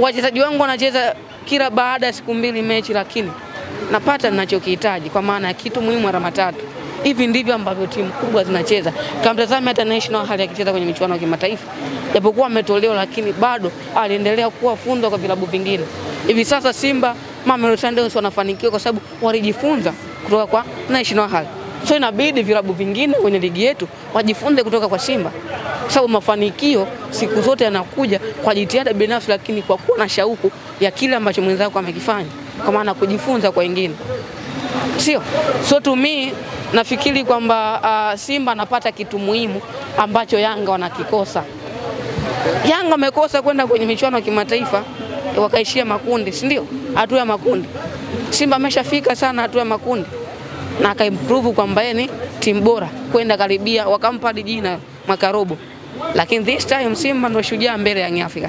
wachezaji wangu wanacheza kila baada ya siku 2 mechi, lakini napata ninachokihitaji kwa maana ya kitu muhimu alama 3. Hivi ndivyo ambavyo timu kubwa zinacheza. Kama mtazame hata National hali akicheza kwenye michuano ya kimataifa, japokuwa ametolewa lakini bado aliendelea kuwa fundo kwa vilabu vingine. Hivi sasa Simba, Mamelodi Sundowns wanafanikiwa kwa sababu walijifunza kutoka kwa National hali. So inabidi vilabu vingine kwenye ligi yetu wajifunze kutoka kwa Simba. Sababu mafanikio siku zote yanakuja kwa jitihada binafsi, lakini kwa kuwa na shauku ya kile ambacho mwenzako amekifanya, kwa maana kujifunza kwa wengine. Sio? So to me nafikiri kwamba Simba anapata kitu muhimu ambacho Yanga wanakikosa. Yanga wamekosa kwenda kwenye michuano ya kimataifa, wakaishia makundi, si ndio? Hatua ya makundi. Simba ameshafika sana hatua ya makundi na akaimprove kwamba yeye ni timu bora kwenda karibia, wakampa jina mwaka robo. Lakini this time Simba ndio shujaa mbele ya Young Africa.